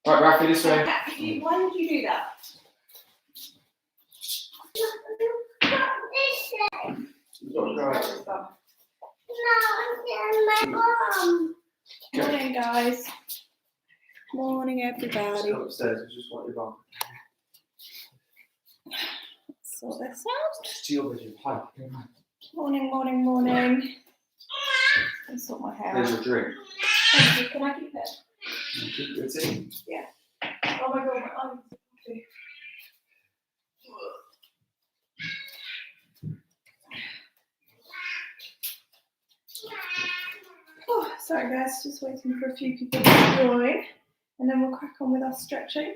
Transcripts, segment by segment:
Right, Rafi, this way. Why did you do that? Morning, guys. Morning, everybody. Upstairs, I just want your bum. Sort this out. Just your vision. Hi. Morning, morning, morning. I'll sort my hair There's out. your drink. Thank you. Can I keep it? You keep your tea. Yeah. Oh my god, my arms are coffee. Oh, sorry guys, just waiting for a few people to join and then we'll crack on with our stretching. A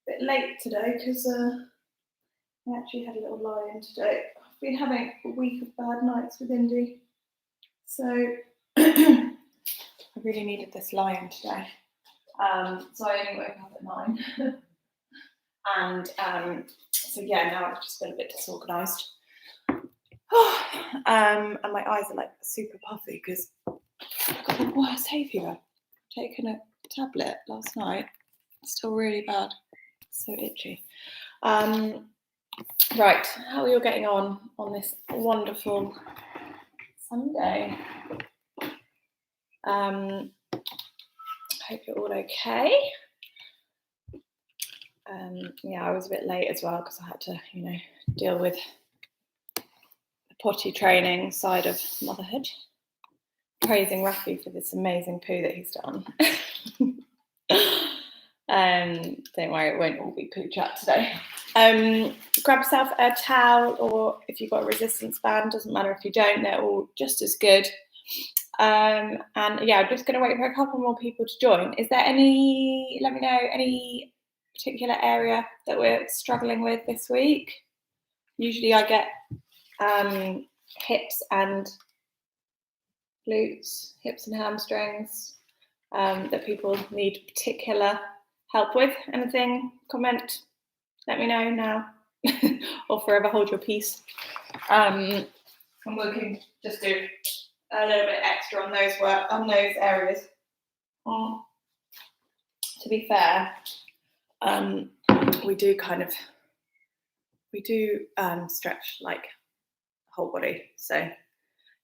bit late today because I actually had a little lie-in today. I've been having a week of bad nights with Indy, so I really needed this lie-in today. So I only woke up at 9 and so yeah, now I've just been a bit disorganised. And my eyes are like super puffy because I've got the worst hay fever. Taken a tablet last night. It's still really bad. So itchy. Right, how are you getting on this wonderful Sunday? Hope you're all okay. Yeah, I was a bit late as well because I had to, deal with the potty training side of motherhood. Praising Rafi for this amazing poo that he's done. Don't worry, it won't all be poo chat today. Grab yourself a towel, or if you've got a resistance band, doesn't matter if you don't, they're all just as good. And yeah, I'm just going to wait for a couple more people to join. Is there let me know, any particular area that we're struggling with this week? Usually I get hips and glutes, hips and hamstrings that people need particular help with. Anything? Comment? Let me know now, or forever hold your peace. And we can just do a little bit extra on those areas. To be fair, we do stretch like whole body. So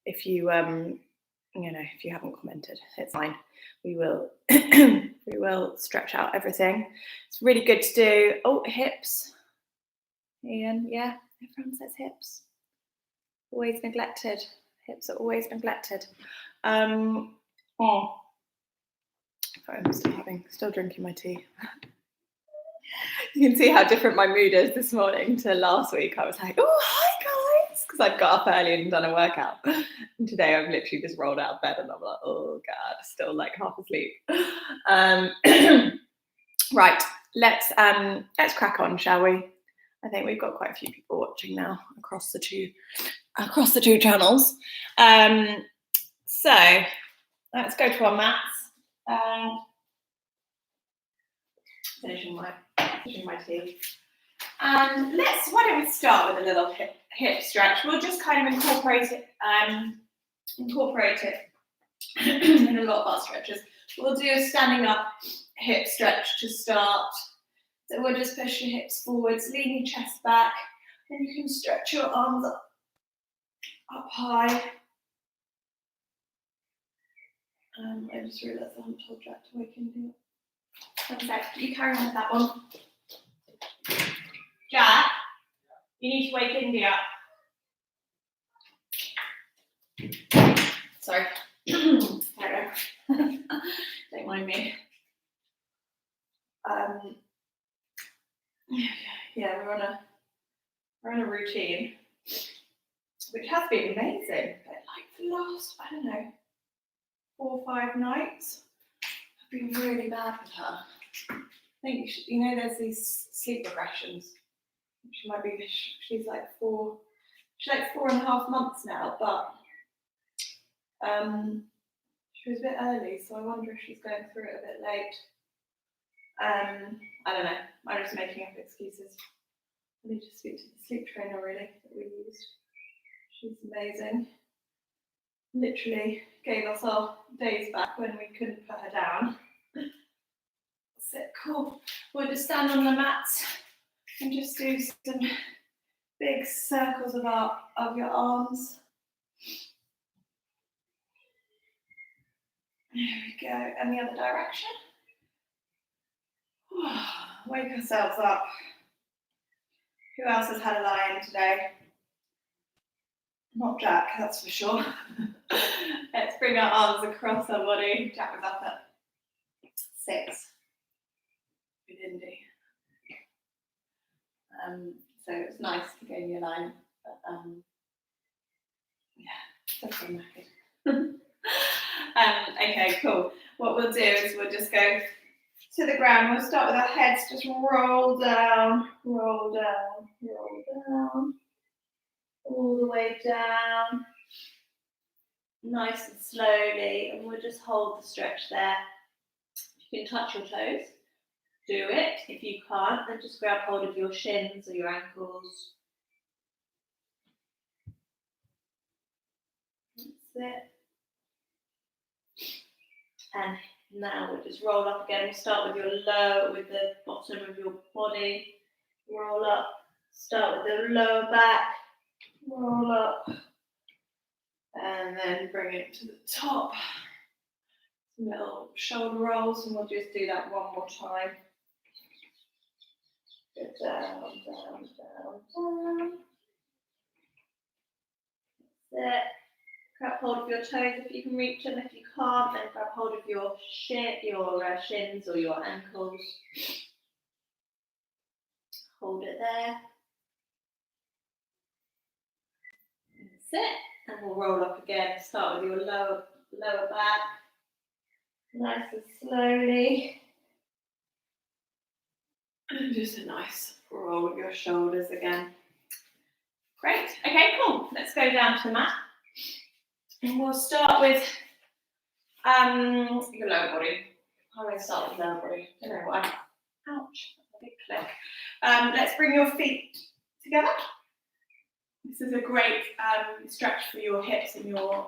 if you if you haven't commented, it's fine. We will we will stretch out everything. It's really good to do. Oh, hips. Ian, yeah, everyone says hips. Always neglected. Hips are always neglected. I'm still drinking my tea. You can see how different my mood is this morning to last week. I was like, oh, hi guys, because I'd got up early and done a workout. And today I've literally just rolled out of bed and I'm like, oh God, still like half asleep. Right, let's crack on, shall we? I think we've got quite a few people watching now across the two channels. So let's go to our mats. Finishing my tea. And why don't we start with a little hip stretch? We'll just kind of incorporate it in a lot of our stretches. We'll do a standing up hip stretch to start. So we'll just push your hips forwards, lean your chest back, and you can stretch your arms up high. I just realised I haven't told Jack to wake Indy up. One sec, you carry on with that one. Jack, you need to wake Indy up. Sorry. There we go. Don't mind me. Yeah, we're on a routine, which has been amazing. But like the last, I don't know, 4 or 5 nights, I've been really bad with her. I think there's these sleep regressions. She's like 4.5 months now, but she was a bit early, so I wonder if she's going through it a bit late. I don't know. I'm just making up excuses. I need to speak to the sleep trainer really that we used. She's amazing. Literally gave us our days back when we couldn't put her down. That's it, cool. We'll just stand on the mats and just do some big circles of your arms. There we go, and the other direction. Wake ourselves up. Who else has had a lie-in today? Not Jack, that's for sure. Let's bring our arms across our body. Jack was up at 6. We didn't do. So it was nice to go in your line, but yeah, definitely knackered. Okay, cool. What we'll do is we'll just go to the ground. We'll start with our heads just roll down, roll down, roll down, all the way down, nice and slowly, and we'll just hold the stretch there. You can touch your toes, do it. If you can't, then just grab hold of your shins or your ankles. That's it. And now we'll just roll up again. We'll start with the bottom of your body. Roll up. Start with the lower back. Roll up. And then bring it to the top. Some little shoulder rolls, and we'll just do that one more time. Go down, down, down, down. That's it. Grab hold of your toes if you can reach them. If you can't, then grab hold of your shins or your ankles. Hold it there. That's it. And we'll roll up again. Start with your lower back. Nice and slowly. And just a nice roll of your shoulders again. Great. Okay, cool. Let's go down to the mat. And we'll start with your lower body. I'm going to start with lower body. I don't know why. Ouch. A big click. Let's bring your feet together. This is a great stretch for your hips and your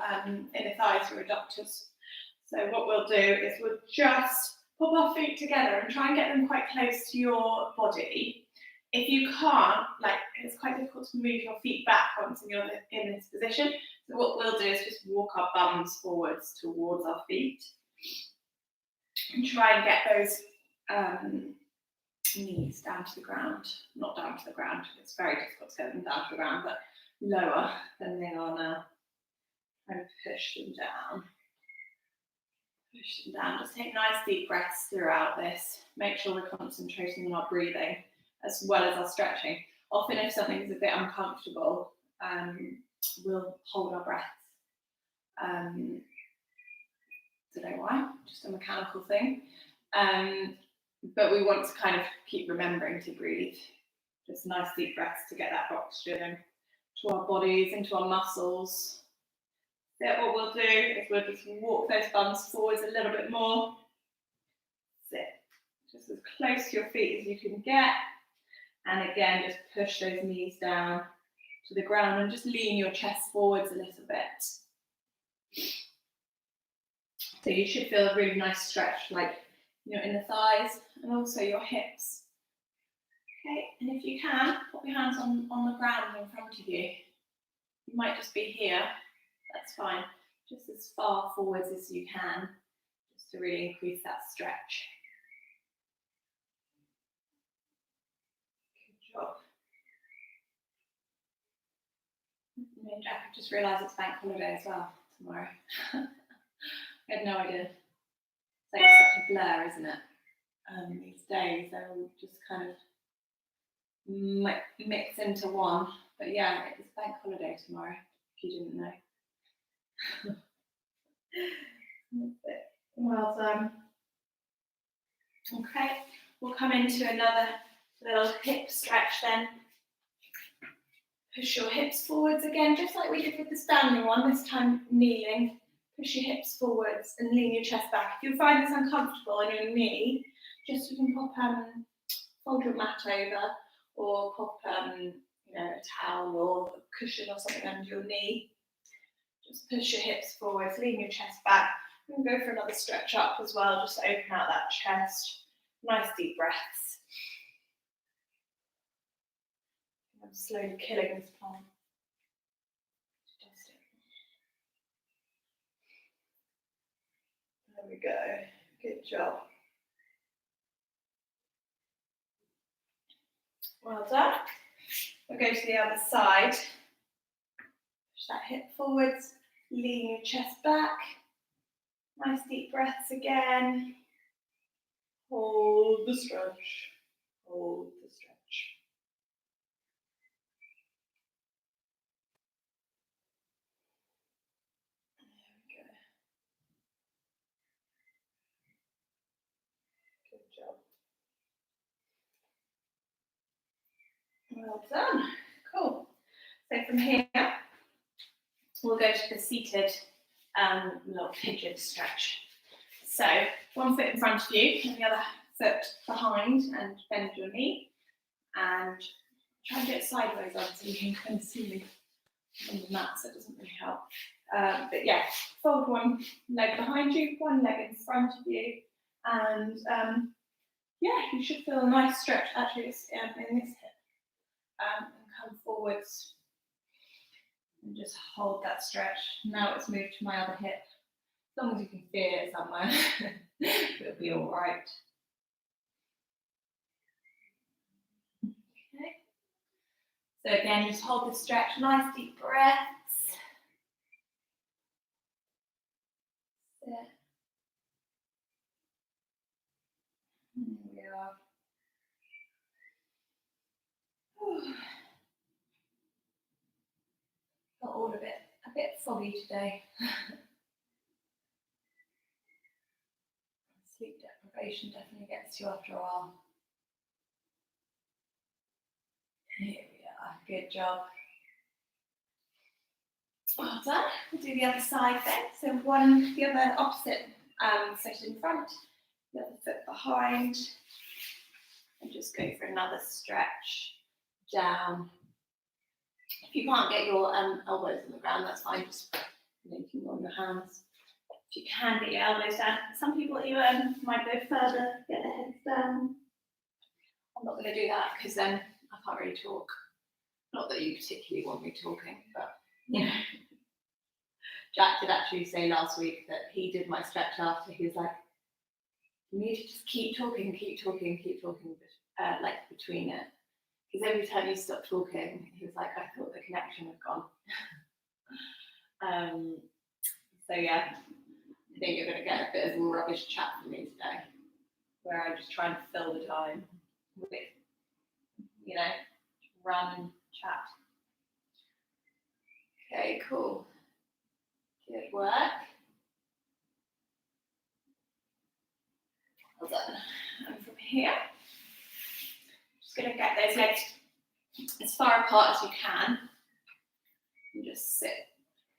inner thighs, your adductors. So what we'll do is we'll just pop our feet together and try and get them quite close to your body. If you can't, it's quite difficult to move your feet back once you're in this position. So what we'll do is just walk our bums forwards towards our feet and try and get those knees down to the ground. Not down to the ground, it's very difficult to get them down to the ground, but lower than they are now. And push them down. Push them down. Just take nice deep breaths throughout this. Make sure we're concentrating on our breathing as well as our stretching. Often if something's a bit uncomfortable, we'll hold our breaths. Don't know why, just a mechanical thing. But we want to kind of keep remembering to breathe. Just nice deep breaths to get that oxygen to our bodies, into our muscles. So what we'll do is we'll just walk those bums forwards a little bit more. Sit. Just as close to your feet as you can get. And again, just push those knees down to the ground and just lean your chest forwards a little bit. So you should feel a really nice stretch, like your inner thighs and also your hips. Okay, and if you can, put your hands on the ground in front of you. You might just be here, that's fine. Just as far forwards as you can, just to really increase that stretch. Good job. I just realised it's bank holiday as well tomorrow. I had no idea. It's like such a blur, isn't it? These days, they're all just kind of mix into one. But yeah, it's bank holiday tomorrow, if you didn't know. Well done. Okay, we'll come into another little hip stretch then. Push your hips forwards again, just like we did with the standing one, this time kneeling. Push your hips forwards and lean your chest back. If you find this uncomfortable on your knee, just you can pop fold your mat over or pop a towel or a cushion or something under your knee. Just push your hips forwards, lean your chest back. And go for another stretch up as well, just to open out that chest. Nice deep breaths. I'm slowly killing this plant. Just there we go. Good job. Well done. We'll go to the other side. Push that hip forwards, lean your chest back. Nice deep breaths again. Hold the stretch. Hold the stretch. There we go. Good job. Well done. Cool. So from here, we'll go to the seated little pigeon stretch. So one foot in front of you and the other foot behind, and bend your knee. And try and do it sideways on so you can kind of see me on the mat, so it doesn't really help. But yeah, fold one leg behind you, one leg in front of you, and yeah, you should feel a nice stretch actually in this hip. And come forwards and just hold that stretch. Now it's moved to my other hip. As long as you can feel it somewhere, it'll be all right. Okay. So again, just hold the stretch, nice deep breaths. Sit. There we are. Got all of it a bit foggy today. Sleep deprivation definitely gets you after a while. Here we are, good job. Well done. We'll do the other side then. So the other opposite foot in front, the other foot behind, and just go for another stretch down. If you can't get your elbows on the ground, that's fine. Just making on your hands. If you can get your elbows down, some people even might go further, get their heads down. I'm not going to do that because then I can't really talk. Not that you particularly want me talking, but you know. Jack did actually say last week that he did my stretch after. He was like, "You need to just keep talking, like between it." Because every time you stop talking, he was like, "I thought the connection had gone." So yeah, I think you're going to get a bit of a rubbish chat from me today, where I just try and fill the time with, you know, random chat. Okay, cool. Good work. Well done. And from here, just going to get those legs as far apart as you can. And just sit.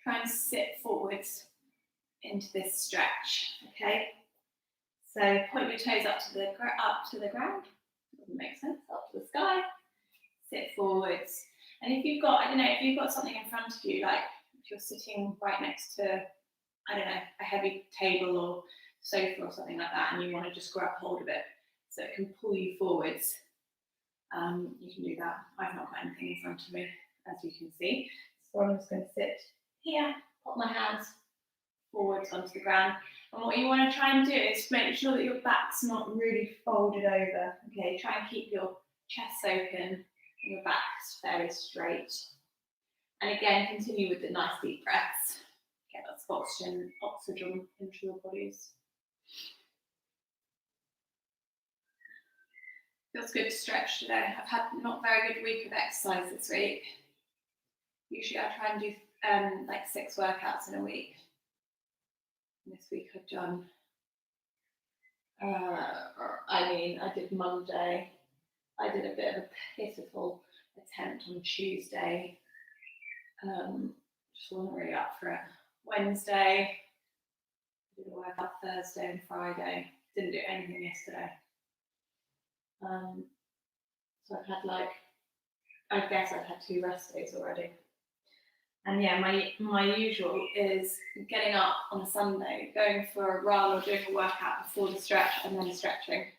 Try and sit forwards into this stretch. Okay. So point your toes up to the ground. Doesn't make sense. Up to the sky. Sit forwards. And if you've got, I don't know, if you've got something in front of you, like if you're sitting right next to, I don't know, a heavy table or sofa or something like that, and you want to just grab hold of it so it can pull you forwards, you can do that. I've not got anything in front of me, as you can see. So I'm just going to sit here, put my hands forwards onto the ground. And what you want to try and do is make sure that your back's not really folded over. Okay, try and keep your chest open and your back's fairly straight. And again, continue with the nice deep breaths. Get that oxygen into your bodies. Feels good to stretch today. I've had not a very good week of exercise this week. Usually I try and do like 6 workouts in a week. And this week I've done, I did Monday. I did a bit of a pitiful attempt on Tuesday. Just wasn't really up for it. Wednesday, I did a workout Thursday and Friday. Didn't do anything yesterday. So I've had I guess I've had 2 rest days already. And yeah, my usual is getting up on a Sunday, going for a run or doing a workout before the stretch and then stretching.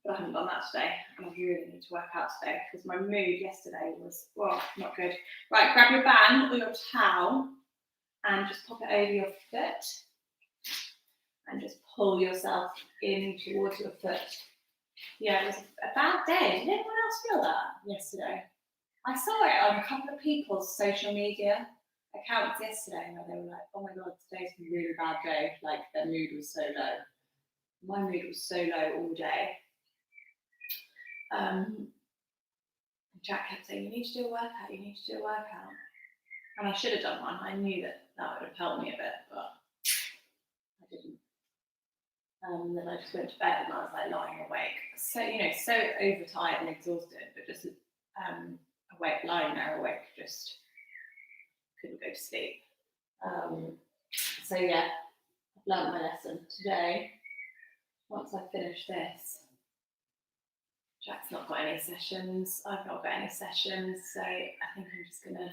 but I haven't done that today, and I really need to work out today because my mood yesterday was, well, not good. Right, grab your band or your towel and just pop it over your foot and just pull yourself in towards your foot. Yeah, it was a bad day. Did anyone else feel that yesterday? I saw it on a couple of people's social media accounts yesterday where they were like, oh my God, today's a really bad day. Like their mood was so low. My mood was so low all day. Jack kept saying, you need to do a workout, you need to do a workout. And I should have done one. I knew that would have helped me a bit, but I didn't. Then I just went to bed and I was like lying awake. So, so overtired and exhausted, but just awake, lying there awake, just couldn't go to sleep. So yeah, I've learned my lesson today. Once I finish this, Jack's not got any sessions, I've not got any sessions, so I think I'm just gonna,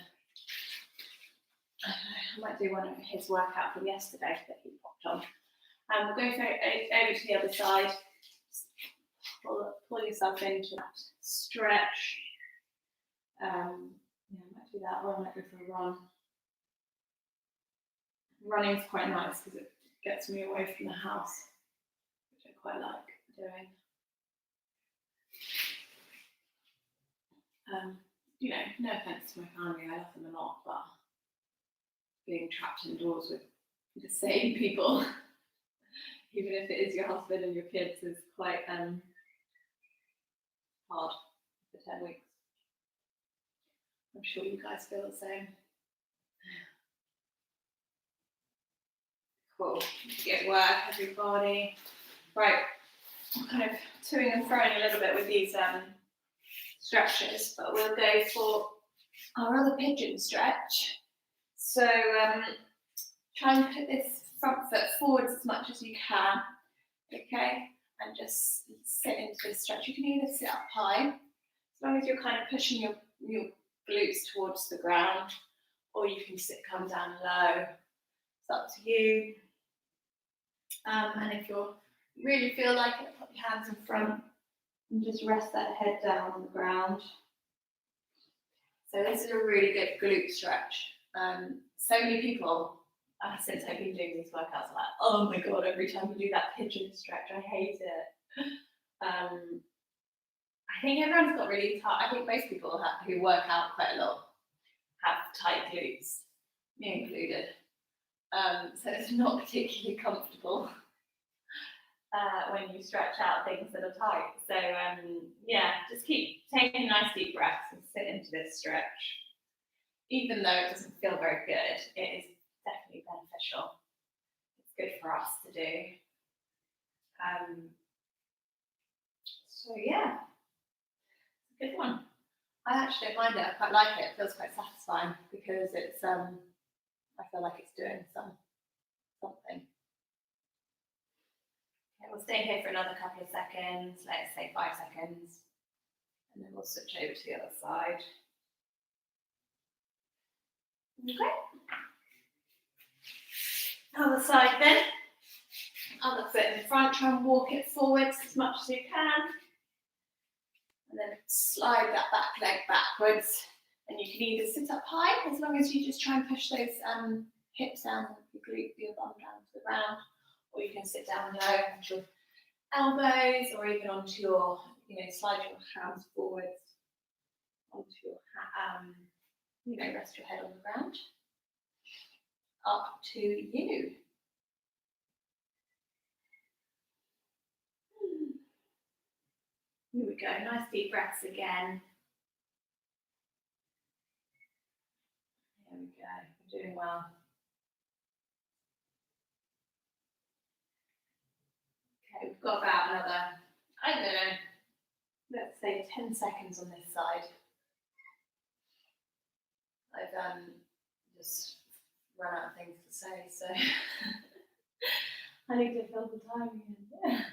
I might do one of his workout from yesterday that he popped on. We'll go over to the other side, pull yourself into that stretch. Yeah, I might do that, or I might go for a run. Running's quite nice because it gets me away from the house, which I quite like doing. No offense to my family, I love them a lot, but being trapped indoors with the same people, even if it is your husband and your kids, is quite hard for 10 weeks. I'm sure you guys feel the same. Cool. Good work, everybody. Right, I'm kind of toing and froing a little bit with these stretches, but we'll go for our other pigeon stretch. So try and put this front foot forwards as much as you can, okay? And just sit into this stretch. You can either sit up high, as long as you're kind of pushing your glutes towards the ground, or you can come down low. It's up to you. And if you really feel like it, put your hands in front and just rest that head down on the ground. So this is a really good glute stretch. So many people, since I've been doing these workouts, are like, oh my God, every time you do that pigeon stretch, I hate it. I think everyone's got really tight. I think most people who work out quite a lot have tight glutes, me included. So it's not particularly comfortable when you stretch out things that are tight. So yeah, just keep taking nice deep breaths and sit into this stretch. Even though it doesn't feel very good, it is definitely beneficial. It's good for us to do. So yeah, it's a good one. I actually don't mind it. I quite like it. It feels quite satisfying because it's I feel like it's doing something. Okay, we'll stay here for another couple of seconds. Let's say 5 seconds, and then we'll switch over to the other side. Okay. Other side then. Other foot in front. Try and walk it forwards as much as you can, and then slide that back leg backwards. And you can either sit up high, as long as you just try and push those hips down, your bum down to the ground, or you can sit down low onto your elbows, or even onto your, slide your hands forwards onto your, rest your head on the ground. Up to you. Here we go. Nice deep breaths again. There we go. We're doing well. Okay, we've got about another, I don't know, let's say 10 seconds on this side. I've just run out of things to say, so I need to fill the time again.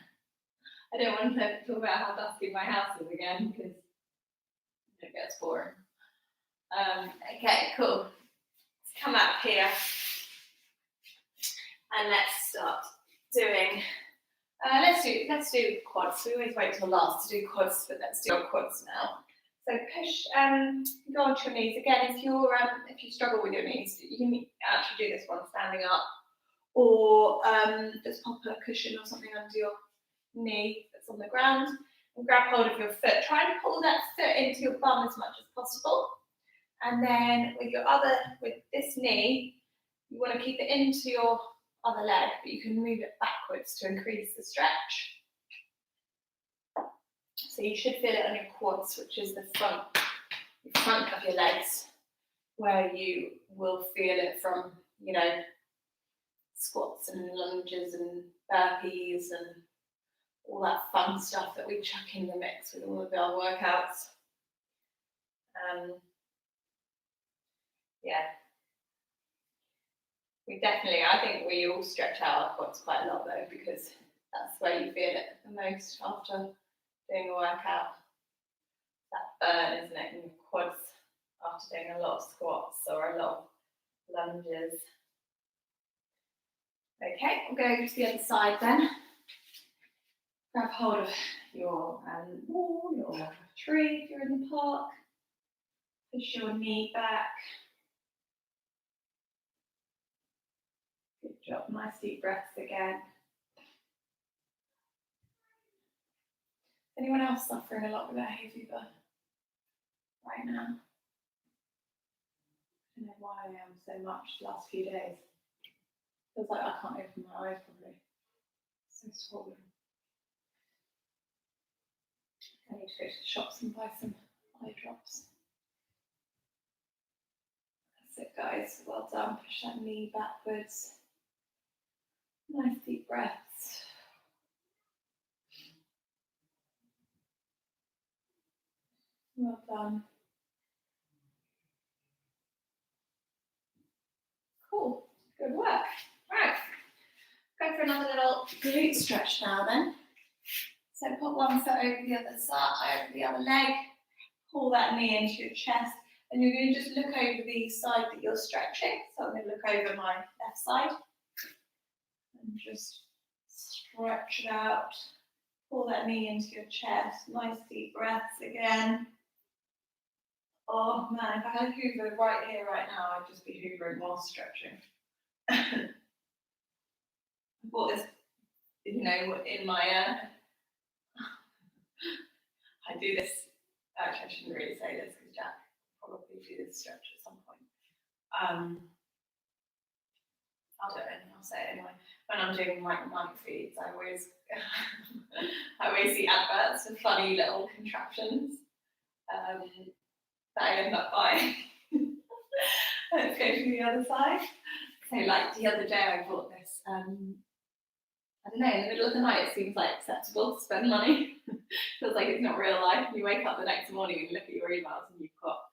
I don't want to talk about how dusty my house is again because it gets boring. Okay, cool. Let's come up here and let's start doing Let's do quads. We always wait till last to do quads, but let's do our quads now. So push, go onto your knees again. If you struggle with your knees, you can actually do this one standing up, or just pop a cushion or something under your knee that's on the ground, and grab hold of your foot. Try and pull that foot into your bum as much as possible, and then with this knee, you want to keep it into your other leg, but you can move it backwards to increase the stretch. So you should feel it on your quads, which is the front of your legs, where you will feel it from, squats and lunges and burpees and all that fun stuff that we chuck in the mix with all of our workouts. I think we all stretch out our quads quite a lot though, because that's where you feel it the most after doing a workout. That burn, isn't it, in your quads after doing a lot of squats or a lot of lunges. Okay, we'll go over to the other side then. Grab hold of your wall, your tree if you're in the park. Push your knee back. Good job, nice deep breaths again. Anyone else suffering a lot with that hay fever right now? I don't know why I am so much the last few days. Feels like I can't open my eyes properly. So swollen. I need to go to the shops and buy some eye drops. That's it, guys. Well done. Push that knee backwards. Nice deep breaths. Well done. Cool. Good work. Right. Go for another little glute stretch now then. So put one foot over the other side, over the other leg. Pull that knee into your chest. And you're going to just look over the side that you're stretching. So I'm going to look over my left side. And just stretch it out. Pull that knee into your chest. Nice deep breaths again. Oh man, if I had a Hoover right here, right now, I'd just be hoovering while stretching. I bought this, in my, I do this, actually I shouldn't really say this because Jack will probably do this stretch at some point. I'll do it anyway, I'll say it anyway. When I'm doing like night feeds, I always see adverts for funny little contraptions. That I end up buying. Let's go to the other side. So like the other day I bought this, I don't know, in the middle of the night it seems like acceptable to spend money. Feels like it's not real life. You wake up the next morning and look at your emails and you've got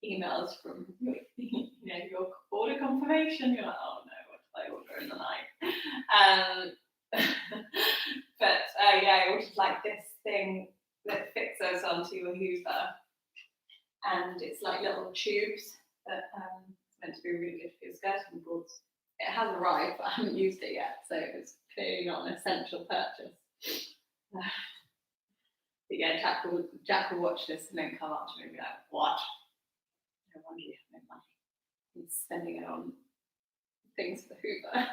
emails from your order confirmation. You're like, oh no, what did I order in the night? But I ordered like this thing that fixes onto your Hoover. And it's like little tubes that it's meant to be really good for your skirting boards. It has arrived, but I haven't used it yet, so it's clearly not an essential purchase. But yeah, Jack will watch this and then come up to me and be like, "What? No wonder you have no money. He's spending it on things for Hoover,"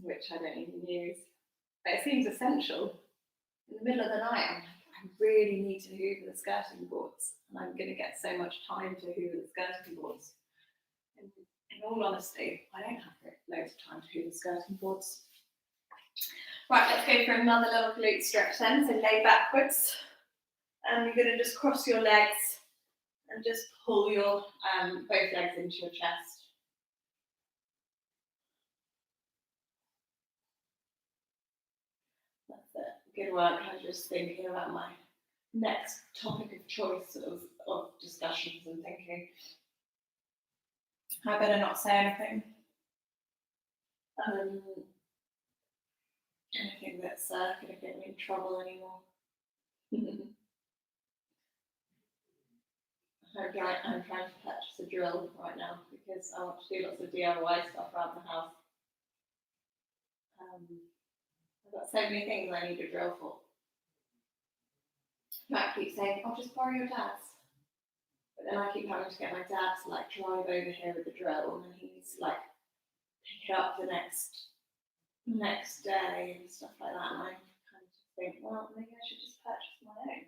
which I don't even use. But it seems essential. In the middle of the night, I'm like, I really need to hoover the skirting boards, and I'm going to get so much time to hoover the skirting boards. And in all honesty, I don't have loads of time to hoover the skirting boards. Right, let's go for another little glute stretch then. So lay backwards, and you're going to just cross your legs and just pull your both legs into your chest. That's it. Good work. I was just thinking about my next topic of choice of discussions and thinking, I better not say anything. Anything that's going to get me in trouble anymore. I'm trying to purchase a drill right now because I want to do lots of DIY stuff around the house. I've got so many things I need a drill for. Matt keeps saying, "I'll just borrow your dad's," but then I keep having to get my dad to like drive over here with the drill, and then he needs to like pick it up the next day and stuff like that. And I kind of just think, well, maybe I should just purchase my own.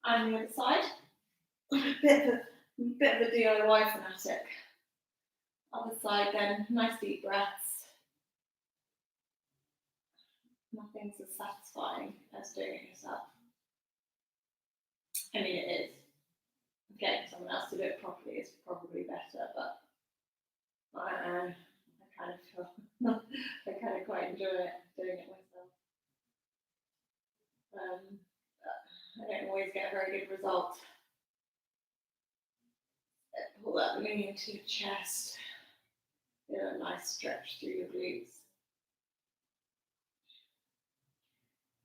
And the other side, I'm a bit of a DIY fanatic. Other side, then nice deep breaths. Nothing's as satisfying as doing it yourself. I mean, it is. Getting someone else to do it properly is probably better, but I don't know. I kind of feel I kind of quite enjoy it doing it myself. I don't always get a very good result. Pull that knee into your chest. Get a nice stretch through your glutes.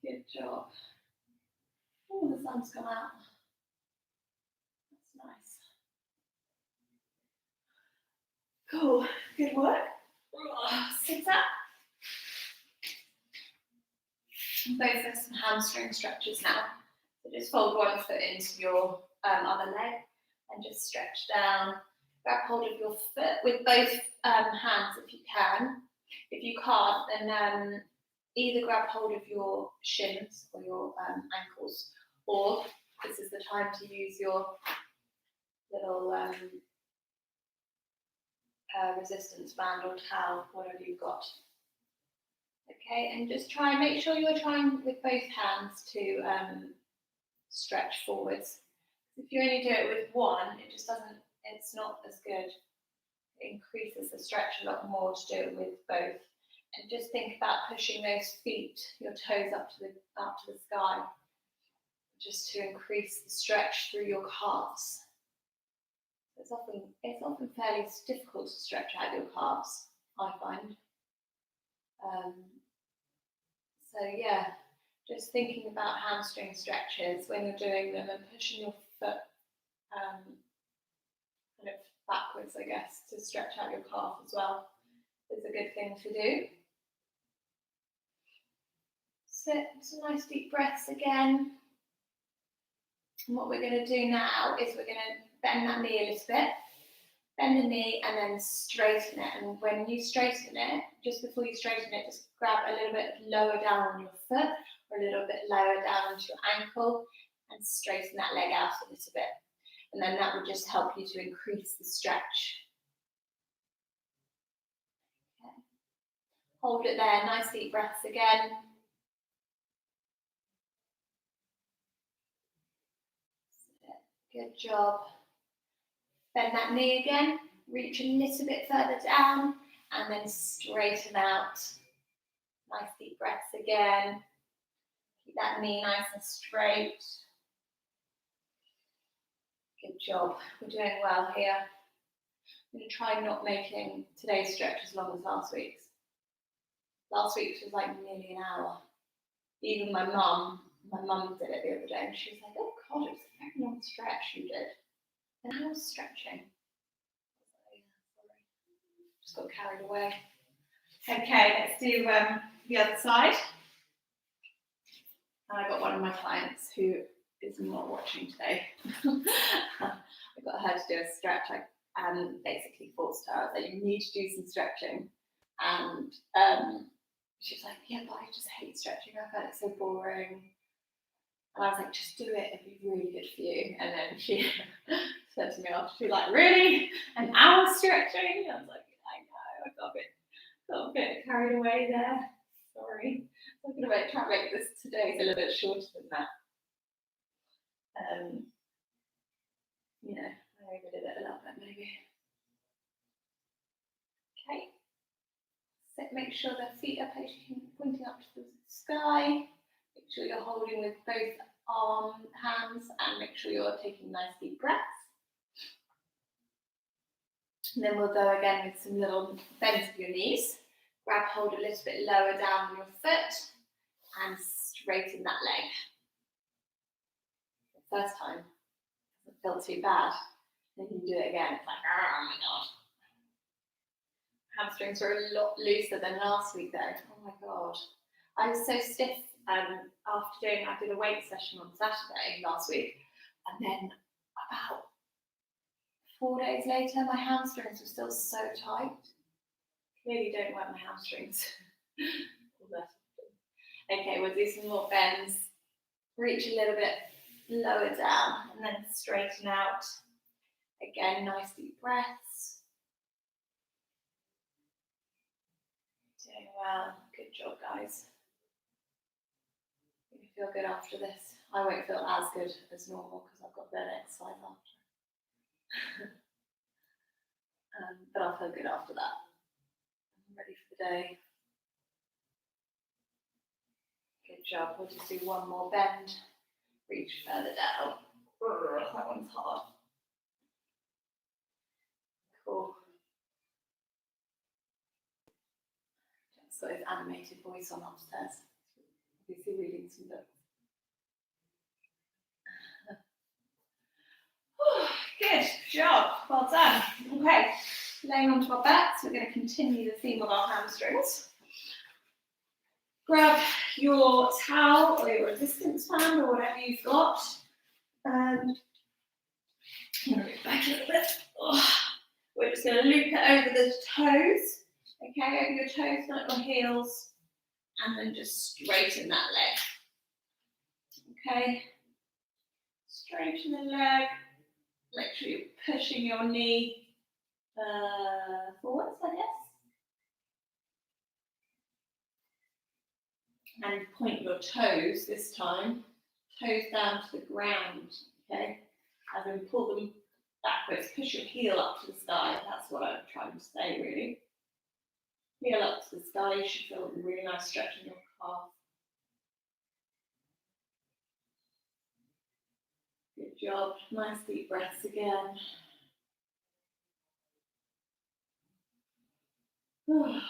Good job. Oh, the sun's come out. That's nice. Cool. Good work. Sit up. Go for some hamstring stretches now. So just fold one foot into your other leg and just stretch down. Grab hold of your foot with both hands if you can. If you can't, then either grab hold of your shins or your ankles, or this is the time to use your little resistance band or towel, whatever you've got. Okay, and just try and make sure you're trying with both hands to stretch forwards. If you only do it with one, it just doesn't, it's not as good. It increases the stretch a lot more to do it with both. And just think about pushing those feet, your toes up to the sky, just to increase the stretch through your calves. It's often fairly difficult to stretch out your calves, I find. So yeah, just thinking about hamstring stretches when you're doing them and pushing your foot kind of backwards, I guess, to stretch out your calf as well is a good thing to do. Sit, some nice deep breaths again. And what we're going to do now is we're going to bend that knee a little bit. Bend the knee and then straighten it. And when you straighten it, just before you straighten it, just grab a little bit lower down on your foot or a little bit lower down onto your ankle and straighten that leg out a little bit. And then that will just help you to increase the stretch. Okay. Hold it there, nice deep breaths again. Good job. Bend that knee again, reach a little bit further down, and then straighten out. Nice deep breaths again. Keep that knee nice and straight. Good job. We're doing well here. I'm going to try not making today's stretch as long as last week's. Last week's was like nearly an hour. Even my mum did it the other day, and she was like, "Oh God, it was a very long stretch you did." And I was stretching. Just got carried away. Okay, let's do the other side. And I got one of my clients who is not watching today. I got her to do a stretch. I basically forced her. I was like, "You need to do some stretching." And she was like, "Yeah, but I just hate stretching. I find it so boring." And I was like, "Just do it. It'd be really good for you." And then she said to me after, she was like, "Really? An hour stretching?" I was like, "I know, I got a bit carried away there. Sorry. I'm going to try and make this today a little bit shorter than that." You know, I overdid it a little bit maybe. Okay. So make sure the feet are pointing up to the sky. Make sure you're holding with both hands and make sure you're taking nice deep breaths. And then we'll go again with some little bends of your knees. Grab hold a little bit lower down on your foot and straighten that leg. The first time doesn't feel too bad. Then you do it again. It's like, oh my God. hamstrings were a lot looser than last week though. Oh my god. I was so stiff after I did a weight session on Saturday last week, and then about 4 days later my hamstrings were still so tight. Clearly don't work my hamstrings. Okay, we'll do some more bends. Reach a little bit lower down and then straighten out. Again, nice deep breaths. Doing well. Good job, guys. You feel good after this. I won't feel as good as normal because I've got bed exercise after. But I'll feel good after that. I'm ready for the day. Good job. We'll just do one more bend. Reach further down. That one's hard. Cool. Just got his animated voice on upstairs. Obviously reading some books. Good job. Well done. Okay. Laying onto our backs, we're going to continue the theme of our hamstrings. Grab your towel or your resistance band or whatever you've got. And I'm going to move back a little bit. We're just going to loop it over the toes. Okay, over your toes, not your heels. And then just straighten that leg. Okay. Straighten the leg. Make sure you're pushing your knee forwards, I guess. And point your toes this time, toes down to the ground, okay? And then pull them backwards, push your heel up to the sky. That's what I'm trying to say, really. Heel up to the sky, you should feel a really nice stretch in your calf. Good job. Nice deep breaths again. I'm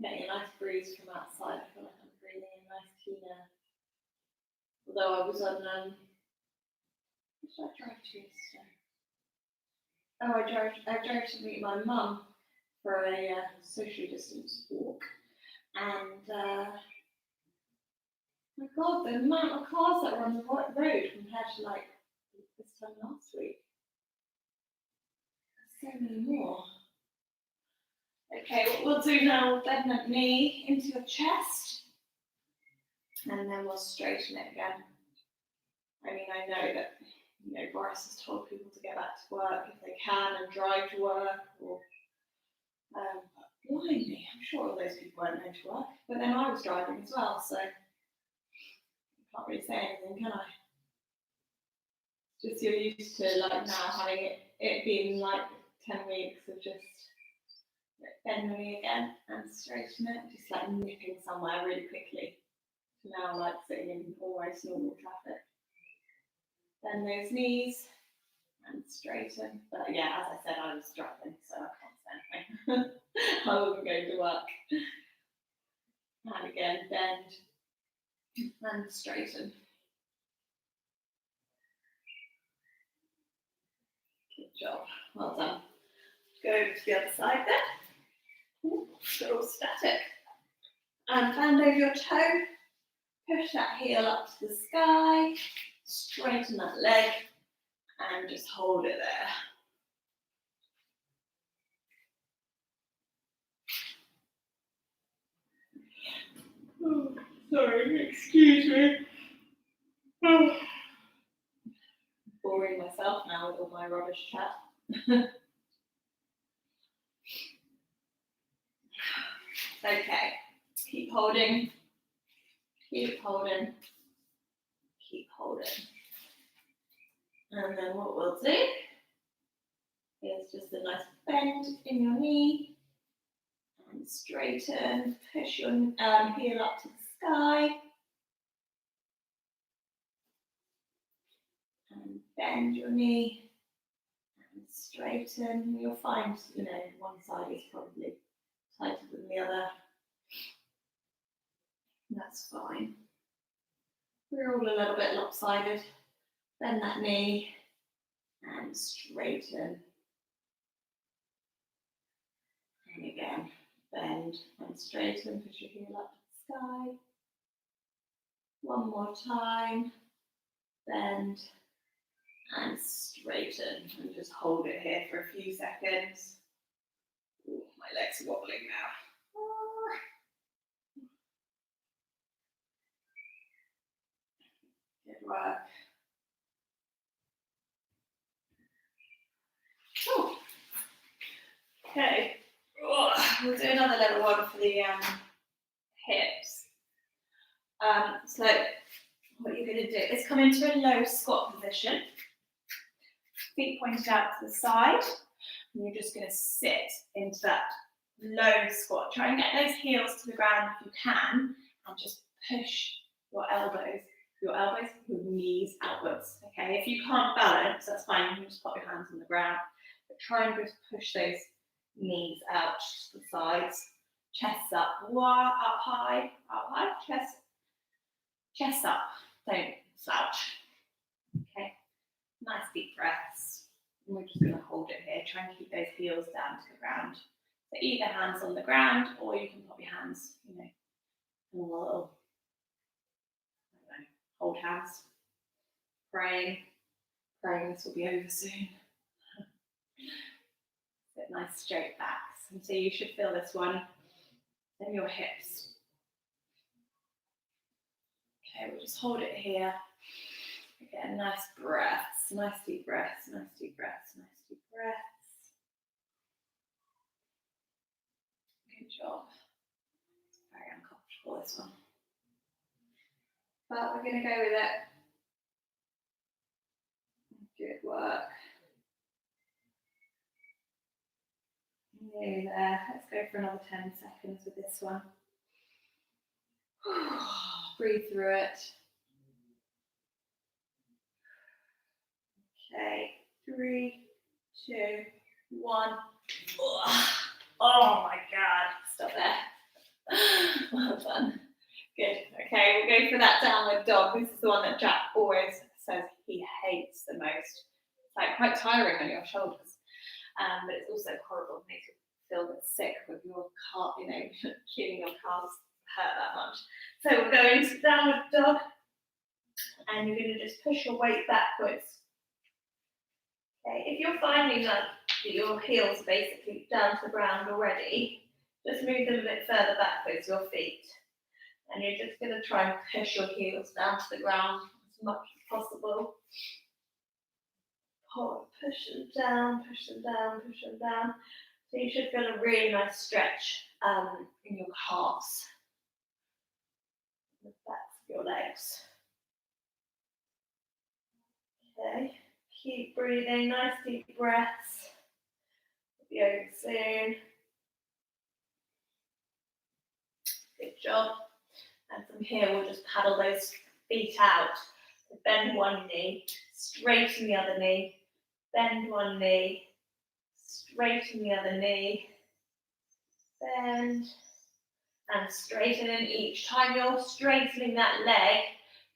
getting a nice breeze from outside. I feel like I'm breathing in nice clean air. Although I was on, where did I drive to yesterday? Oh, I drove to meet my mum for a socially distanced walk. And, my God, the amount of cars that were on the road compared to like this time last week. So many more. Okay, what we'll do now, we'll bend that knee into your chest, and then we'll straighten it again. I mean, I know that, you know, Boris has told people to get back to work if they can and drive to work, or, blimey, I'm sure all those people weren't going to work, but then I was driving as well, so I can't really say anything, can I? Just you're used to, like, now having it being like 10 weeks of just bend the knee again and straighten it, just like nipping somewhere really quickly. To now like sitting in almost normal traffic. Bend those knees and straighten. But yeah, as I said, I was driving, so I can't say anything. I wasn't going to work. And again, bend and straighten. Good job. Well done. Go over to the other side there. They're all static. And bend over your toe. Push that heel up to the sky. Straighten that leg. And just hold it there. Oh, sorry, excuse me. Oh. Boring myself now with all my rubbish chat. Okay, keep holding, keep holding, keep holding. And then what we'll do is just a nice bend in your knee and straighten, push your heel up to the sky. And bend your knee and straighten. You'll find, you know, one side is probably tighter than the other. That's fine. We're all a little bit lopsided. Bend that knee and straighten. And again, bend and straighten, push your heel up to the sky. One more time, bend and straighten, and just hold it here for a few seconds. Ooh, my legs are wobbling now. Good work. Ooh. Okay, we'll do another level one for the hips. So what you're going to do is come into a low squat position, feet pointed out to the side, and you're just going to sit into that low squat. Try and get those heels to the ground if you can, and just push your elbows, your knees outwards. Okay, if you can't balance, that's fine. You can just put your hands on the ground, but try and just push those knees out to the sides, chest up, up high, chest up. Don't slouch. Okay, nice deep breaths. And we're just going to hold it here. Try and keep those heels down to the ground. So either hands on the ground, or you can pop your hands, in a little, hold hands. Praying this will be over soon. Get nice straight backs. And so you should feel this one in your hips. Okay, we'll just hold it here. Again, nice breaths, nice deep breaths, nice deep breaths, nice deep breaths. Good job. It's very uncomfortable, this one. But we're going to go with it. Good work. Nearly there. Let's go for another 10 seconds with this one. Breathe through it. Okay, 3, 2, 1. Oh my God, stop there. Well done. Good. Okay, we'll go for that downward dog. This is the one that Jack always says he hates the most. It's like quite tiring on your shoulders, but it's also horrible. It makes you feel a bit sick with your calf, feeling your calves hurt that much. So we'll go into downward dog, and you're going to just push your weight backwards. Okay, if you're finding that your heels are basically down to the ground already, just move them a bit further backwards, your feet. And you're just going to try and push your heels down to the ground as much as possible. Push them down, push them down, push them down. So you should feel a really nice stretch in your calves, the backs of your legs. Okay, keep breathing, nice deep breaths. We'll be over soon. Good job. And from here, we'll just paddle those feet out. So bend one knee, straighten the other knee, bend one knee, straighten the other knee, bend, and straighten. And each time you're straightening that leg,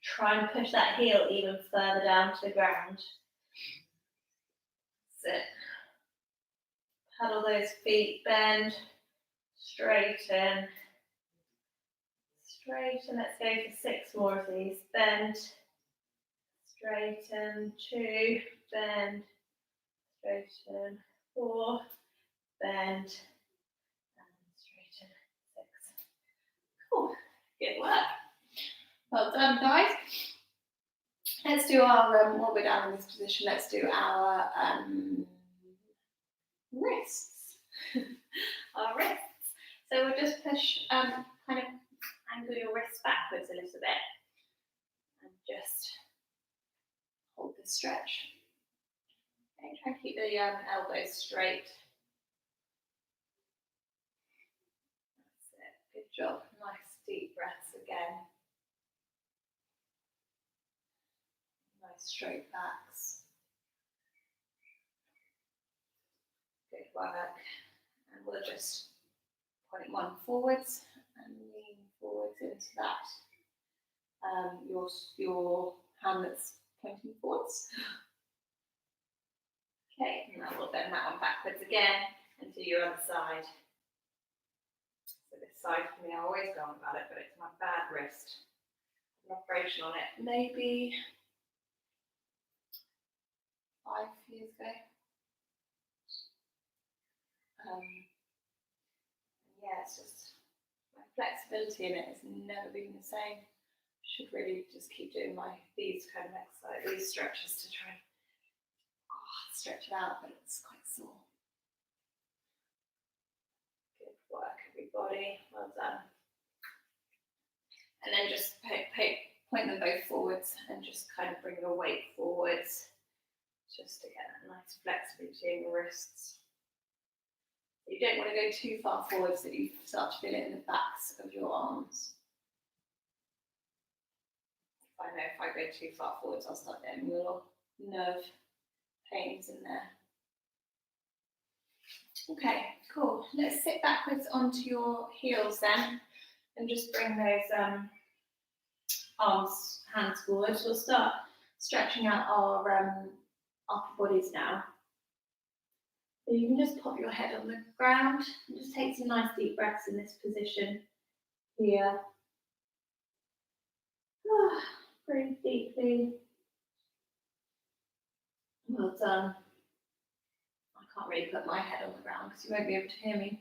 try and push that heel even further down to the ground. That's it. Paddle those feet, bend, straighten, straighten. Let's go for 6 more of these. Bend, straighten, 2, bend, straighten, 4, bend, and straighten, 6. Cool, good work. Well done, guys. Let's do our, while we're down in this position, let's do our wrists. Our wrists. So we'll just push, kind of angle your wrists backwards a little bit, and just hold the stretch. Okay, try and keep the elbows straight. That's it. Good job. Nice deep breaths again. Nice straight backs. Good work. And we'll just point one forwards and lean forwards into that. Your hand that's pointing forwards. Okay, and now we'll bend that one backwards again and do your other side. exercise for me. I always go on about it, but it's my bad wrist. An operation on it maybe 5 years ago. Yeah, it's just my flexibility in it has never been the same. Should really just keep doing these kind of exercises, these stretches to try and stretch it out, but it's quite sore. Good work, everybody. Well done. And then just point them both forwards and just kind of bring your weight forwards, just to get a nice flexibility in your wrists. You don't want to go too far forward so that you start to feel it in the backs of your arms. I know if I go too far forwards, I'll start getting little nerve pains in there. Okay, cool. Let's sit backwards onto your heels then, and just bring those hands forward. We'll start stretching out our upper bodies now. So you can just pop your head on the ground and just take some nice deep breaths in this position here. Breathe deeply. Well done. I can't really put my head on the ground because you won't be able to hear me.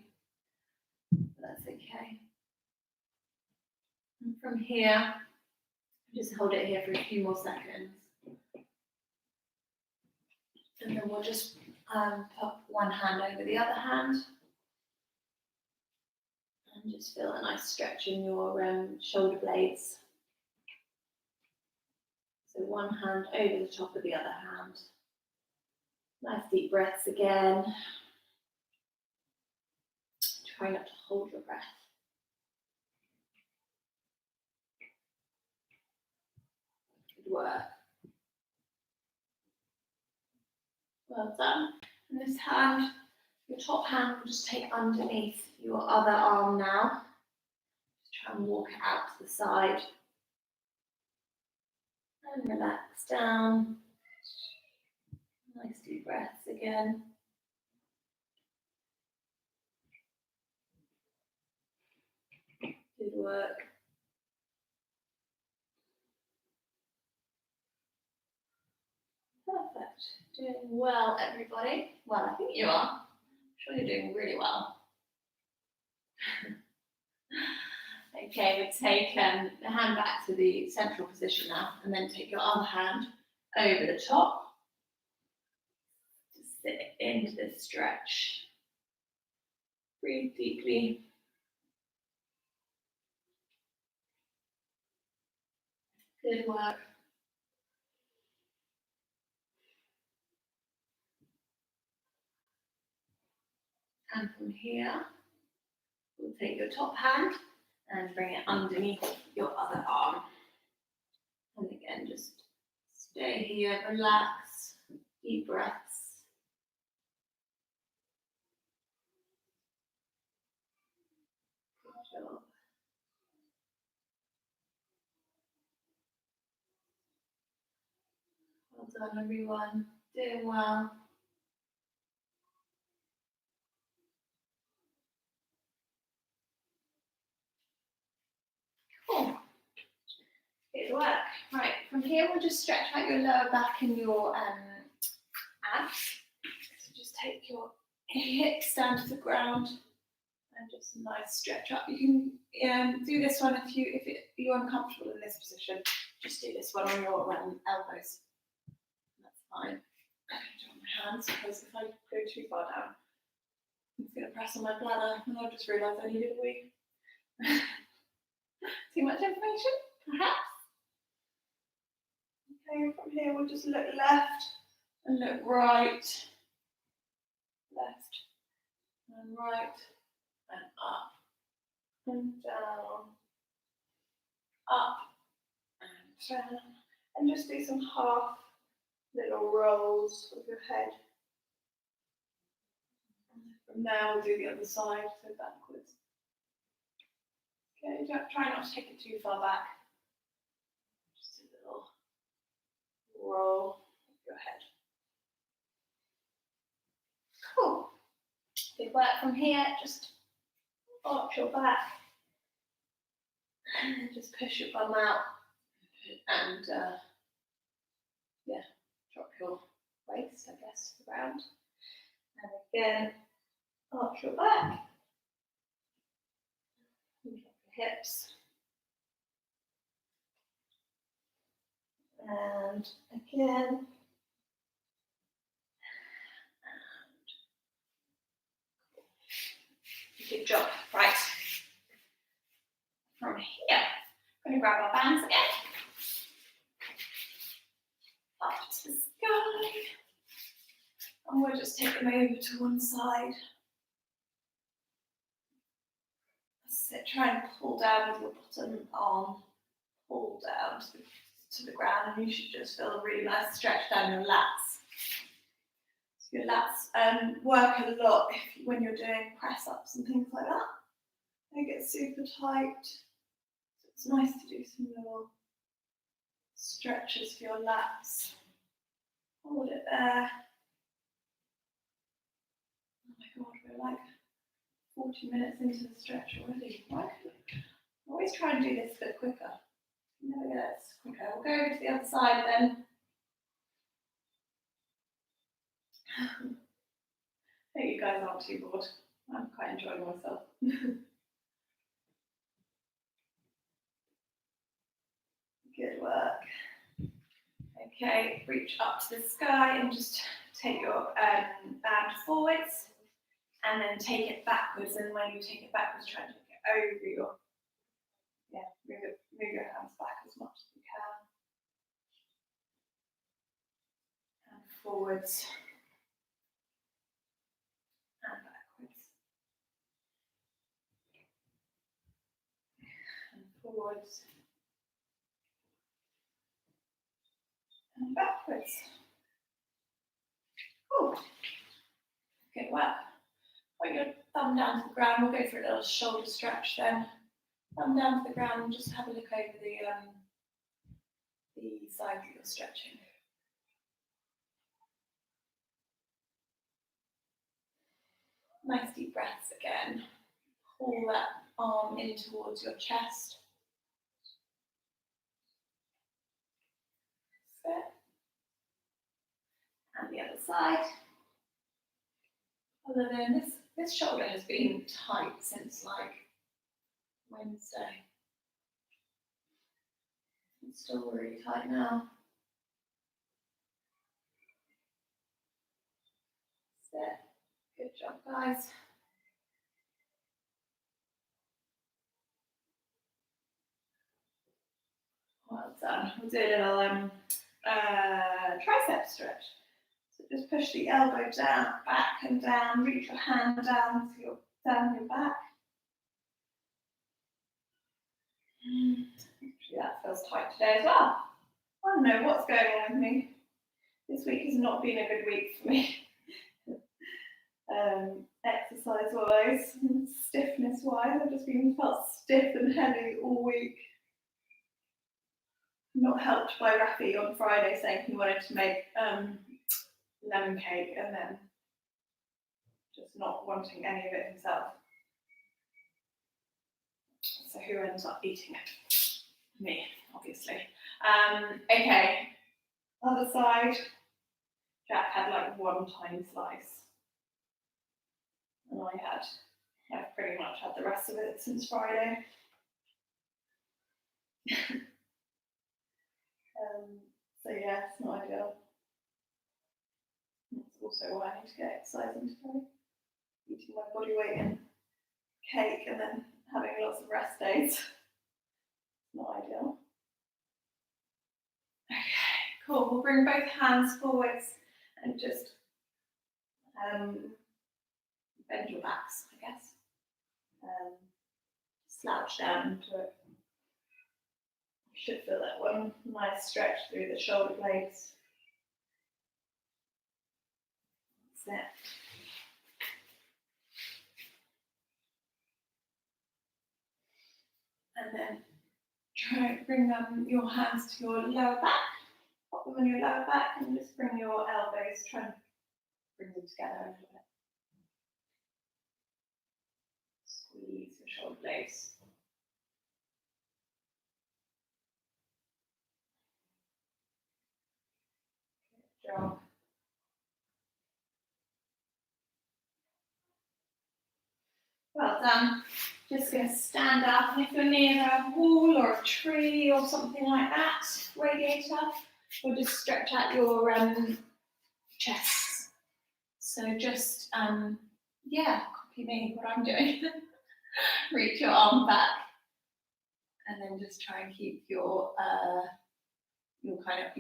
But that's okay. And from here, just hold it here for a few more seconds. And then we'll just pop one hand over the other hand. And just feel a nice stretch in your shoulder blades. So one hand over the top of the other hand. Nice deep breaths again. Try not to hold your breath. Good work. Well done. And this hand, your top hand will just take underneath your other arm now. Just try and walk it out to the side. And relax down. Nice deep breaths again. Good work. Perfect. Doing well, everybody. Well, I think you are. I'm sure you're doing really well. Okay, we take the hand back to the central position now, and then take your other hand over the top. Just sit into this stretch. Breathe deeply. Good work. And from here, we'll take your top hand and bring it underneath your other arm. And again, just stay here, relax, deep breaths. Good job. Well done, everyone. Doing well. Cool. Good work. Right, from here we'll just stretch out your lower back and your abs. So just take your hips down to the ground and just a nice stretch up. You can do this one if you're uncomfortable in this position. Just do this one on your elbows. That's fine. I'm going to do it on my hands because if I go too far down, it's going to press on my bladder and I'll just realise I needed a wee. Too much information, perhaps? Okay, from here we'll just look left and look right. Left and right and up and down. Up and down. And just do some half little rolls with your head. From there we'll do the other side, so backwards. Okay, try not to take it too far back. Just a little roll with your head. Cool. Good work from here. Just arch your back And then just push your bum out and drop your waist, I guess, to the ground. And again, arch your back. And drop your hips. And again. Good job. Right. From here, I'm going to grab our bands again. Up to the sky. And we'll just take them over to one side. Sit, try and pull down with your bottom arm. Pull down to the ground, and you should just feel a really nice stretch down your lats. So your lats work a lot when you're doing press ups and things like that. They get super tight. So it's nice to do some little stretches for your lats. Hold it there. Oh my god, we're like 40 minutes into the stretch already. Why can't I always try and do this a bit quicker? Never get it quicker. We'll go over to the other side then. I hope you guys aren't too bored. I'm quite enjoying myself. Good work. Okay, reach up to the sky and just take your band forwards and then take it backwards. And when you take it backwards, try and take it over your, move your hands back as much as you can. And forwards and backwards. And forwards. And backwards. Cool. Good work. Put your thumb down to the ground. We'll go for a little shoulder stretch then. Thumb down to the ground and just have a look over the side that you're stretching. Nice deep breaths again. Pull that arm in towards your chest. Sit. And the other side. Other than this shoulder has been tight since like Wednesday. It's still really tight now. Sit. Good job, guys. Well done. We'll do a little tricep stretch. So just push the elbow down, back and down. Reach your hand down to down your back. Actually, that feels tight today as well. I don't know what's going on with me. This week has not been a good week for me. Exercise-wise, stiffness-wise, I've just been felt stiff and heavy all week. Not helped by Rafi on Friday saying he wanted to make lemon cake and then just not wanting any of it himself. So who ends up eating it? Me, obviously. Okay, other side. Jack had like one tiny slice. And I've pretty much had the rest of it since Friday. So yeah, it's not ideal. That's also why I need to get exercising today. Eating my body weight in cake and then having lots of rest days. Not ideal. Okay, cool. We'll bring both hands forwards and just bend your backs, I guess. Slouch down into it. You should feel that one nice stretch through the shoulder blades. That's it. And then try and bring your hands to your lower back. Pop them on your lower back and just bring your elbows, try and bring them together a little bit. Squeeze your shoulder blades. job. Well done. Just going to stand up, and if you're near a wall or a tree or something like that, radiator, you'll just stretch out your chest. So just, copy me what I'm doing. Reach your arm back, and then just try and keep your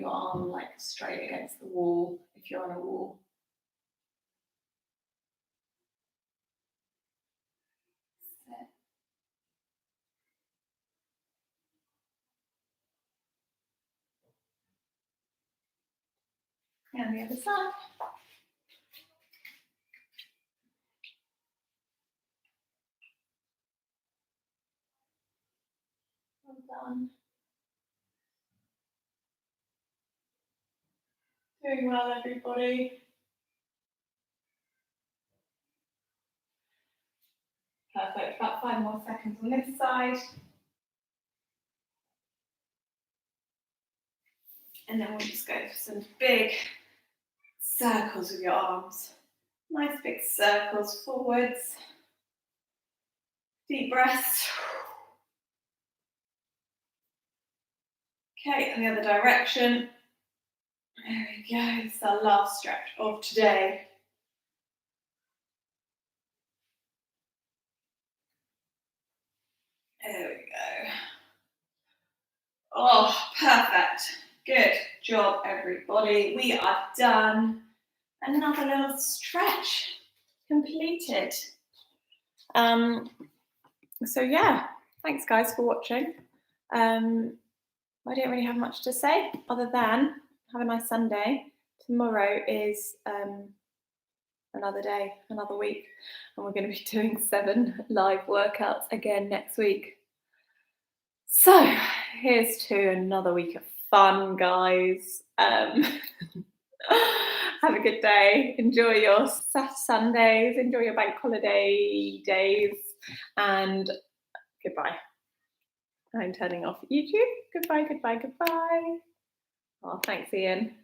arm like straight against the wall if you're on a wall. And the other side. Well done. Doing well, everybody. Perfect. About 5 more seconds on this side. And then we'll just go for some big circles with your arms. Nice big circles forwards. Deep breaths. Okay, and the other direction. There we go. This is our last stretch of today. There we go. Oh, perfect. Good job, everybody. We are done. Another little stretch completed. So yeah, thanks guys for watching. I don't really have much to say other than have a nice Sunday. Tomorrow is another day, another week, and we're going to be doing 7 live workouts again next week. So here's to another week of fun, guys. Have a good day. Enjoy your Sundays. Enjoy your bank holiday days. And goodbye. I'm turning off YouTube. Goodbye, goodbye, goodbye. Oh, thanks, Ian.